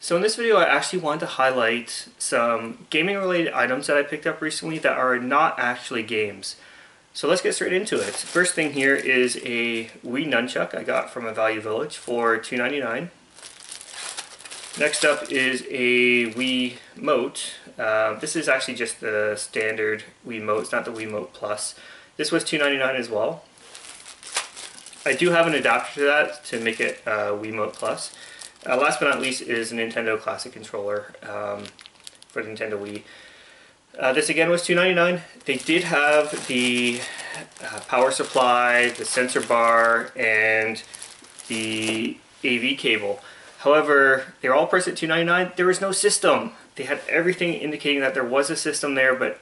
So in this video I actually wanted to highlight some gaming related items that I picked up recently that are not actually games. So let's get straight into it. First thing here is a Wii nunchuck I got from a Value Village for $2.99. Next up is a Wii Mote. This is actually just the standard Wii Mote, it's not the Wii Mote Plus. This was $2.99 as well. I do have an adapter to that to make it Wii Mote Plus. Last but not least is a Nintendo Classic Controller for the Nintendo Wii. This again was $2.99. They did have the power supply, the sensor bar, and the AV cable. However, they were all priced at $2.99. There was no system. They had everything indicating that there was a system there, but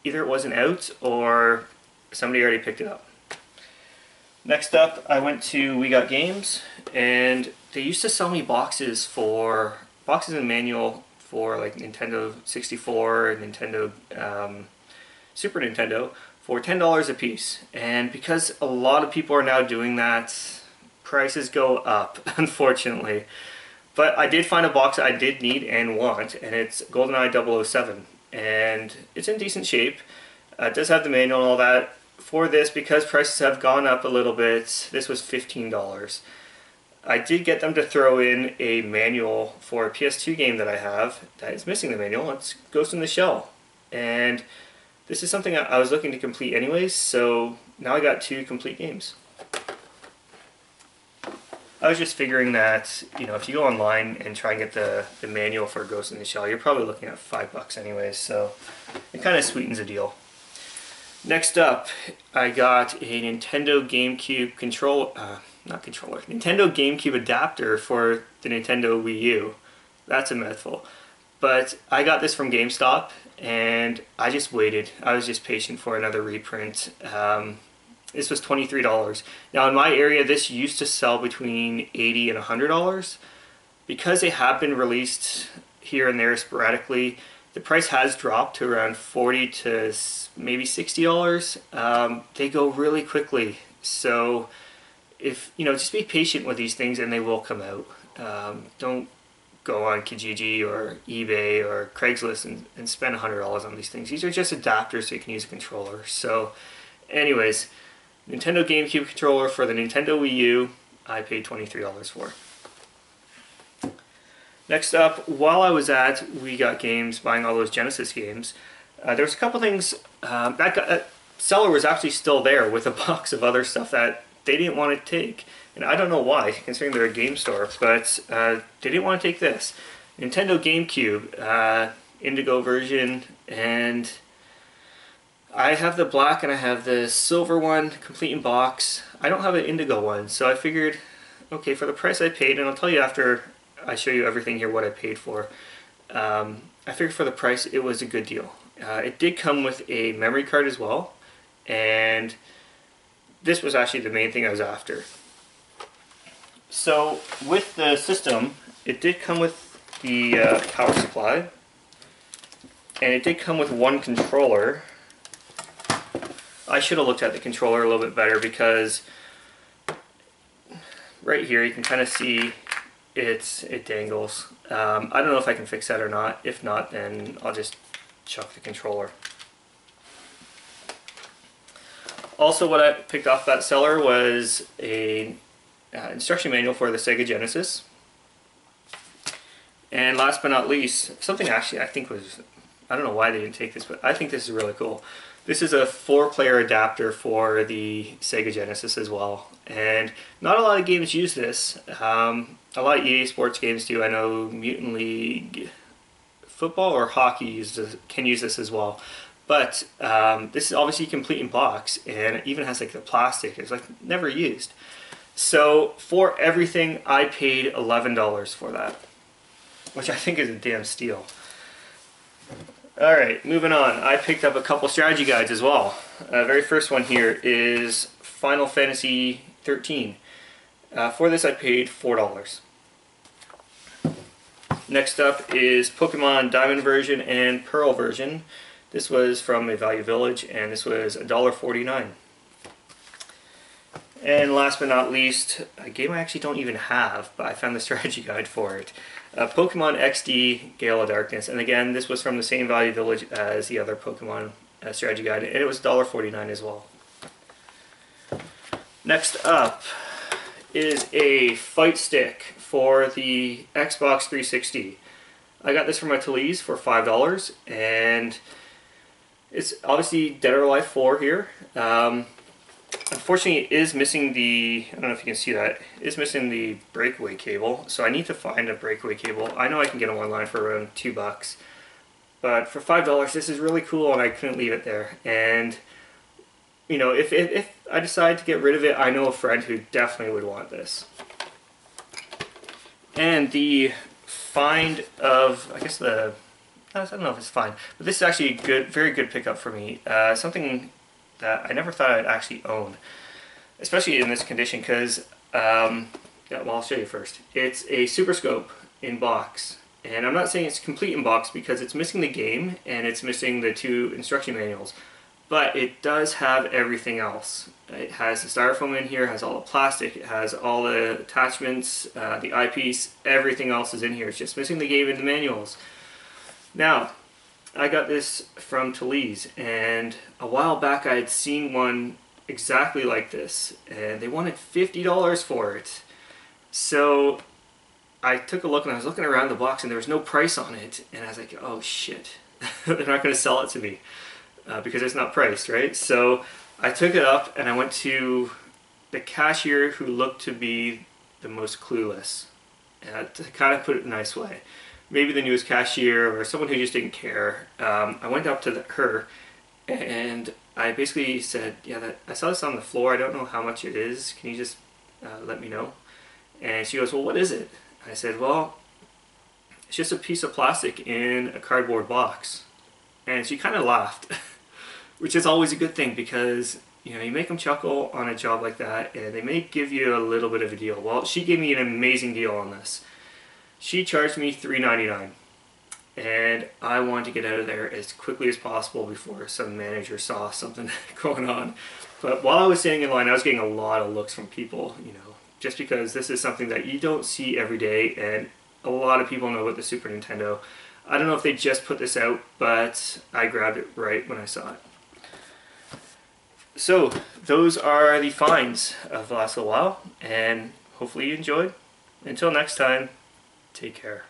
either it wasn't out or somebody already picked it up. Next up, I went to We Got Games, and they used to sell me boxes and manual for like Nintendo 64 and Nintendo Super Nintendo for $10 a piece. And because a lot of people are now doing that, prices go up, unfortunately. But I did find a box I did need and want, and it's GoldenEye 007, and it's in decent shape. It does have the manual and all that. For this, because prices have gone up a little bit, this was $15. I did get them to throw in a manual for a PS2 game that I have that is missing the manual. It's Ghost in the Shell. And this is something I was looking to complete anyways, so now I got 2 complete games. I was just figuring that, you know, if you go online and try and get the manual for Ghost in the Shell, you're probably looking at $5 anyways, so it kind of sweetens the deal. Next up, I got a Nintendo GameCube Nintendo GameCube adapter for the Nintendo Wii U. That's a mouthful. But I got this from GameStop, and I just waited. I was just patient for another reprint. This was $23. Now in my area, this used to sell between $80 and $100. Because they have been released here and there sporadically, the price has dropped to around $40 to maybe $60. They go really quickly, so if you know, just be patient with these things and they will come out. Don't go on Kijiji or eBay or Craigslist and spend $100 on these things. These are just adapters so you can use a controller. So anyways, Nintendo GameCube controller for the Nintendo Wii U, I paid $23 for. Next up, while I was at We Got Games buying all those Genesis games, there was a couple things. That seller was actually still there with a box of other stuff that they didn't want to take. And I don't know why, considering they're a game store, but they didn't want to take this. Nintendo GameCube, Indigo version, and I have the black and I have the silver one, complete in box. I don't have an Indigo one, so I figured, okay, for the price I paid, and I'll tell you after I show you everything here what I paid for. I figured for the price it was a good deal. It did come with a memory card as well, and this was actually the main thing I was after. So with the system, it did come with the power supply, and it did come with one controller. I should have looked at the controller a little bit better, because right here you can kind of see it dangles. I don't know if I can fix that or not. If not, then I'll just chuck the controller. Also, what I picked off that seller was a instruction manual for the Sega Genesis. And last but not least, something actually I think was, I don't know why they didn't take this, but I think this is really cool. This is a 4-player adapter for the Sega Genesis as well. And not a lot of games use this. A lot of EA Sports games do. I know Mutant League Football or Hockey can use this as well. But this is obviously complete in box, and it even has like the plastic. It's like never used. So for everything, I paid $11 for that, which I think is a damn steal. Alright, moving on. I picked up a couple strategy guides as well. Very first one here is Final Fantasy 13. For this I paid $4. Next up is Pokemon Diamond version and Pearl version. This was from a Value Village, and this was $1.49. And last but not least, a game I actually don't even have, but I found the strategy guide for it. Pokemon XD Gale of Darkness, and again, this was from the same value village as the other Pokemon strategy guide, and it was $1.49 as well. Next up is a fight stick for the Xbox 360. I got this from my Talese for $5, and it's obviously Dead or Alive 4 here. Unfortunately, it is missing the, I don't know if you can see that, it is missing the breakaway cable, so I need to find a breakaway cable. I know I can get them online for around $2, but for $5, this is really cool, and I couldn't leave it there. And you know, if I decide to get rid of it, I know a friend who definitely would want this. And the find of, I guess I don't know if it's fine, but this is actually a good, very good pickup for me. Something that I never thought I'd actually own, especially in this condition, because, yeah, well, I'll show you first. It's a Super Scope in box, and I'm not saying it's complete in box because it's missing the game and it's missing the 2 instruction manuals, but it does have everything else. It has the styrofoam in here, it has all the plastic, it has all the attachments, the eyepiece, everything else is in here. It's just missing the game and the manuals. Now, I got this from Talese, and a while back I had seen one exactly like this, and they wanted $50 for it. So I took a look, and I was looking around the box, and there was no price on it, and I was like, oh shit, they're not going to sell it to me. Because it's not priced, right? So I took it up and I went to the cashier who looked to be the most clueless, and to kind of put it in a nice way. Maybe the newest cashier or someone who just didn't care. I went up to her and I basically said, yeah, I saw this on the floor, I don't know how much it is, can you just let me know? And she goes, well, what is it? I said, well, it's just a piece of plastic in a cardboard box. And she kind of laughed. Which is always a good thing, because you know, you make them chuckle on a job like that, and they may give you a little bit of a deal. Well, she gave me an amazing deal on this. She charged me $3.99, and I wanted to get out of there as quickly as possible before some manager saw something going on. But while I was standing in line, I was getting a lot of looks from people, you know, just because this is something that you don't see every day, and a lot of people know about the Super Nintendo. I don't know if they just put this out, but I grabbed it right when I saw it. So, those are the finds of the last little while, and hopefully you enjoyed. Until next time, take care.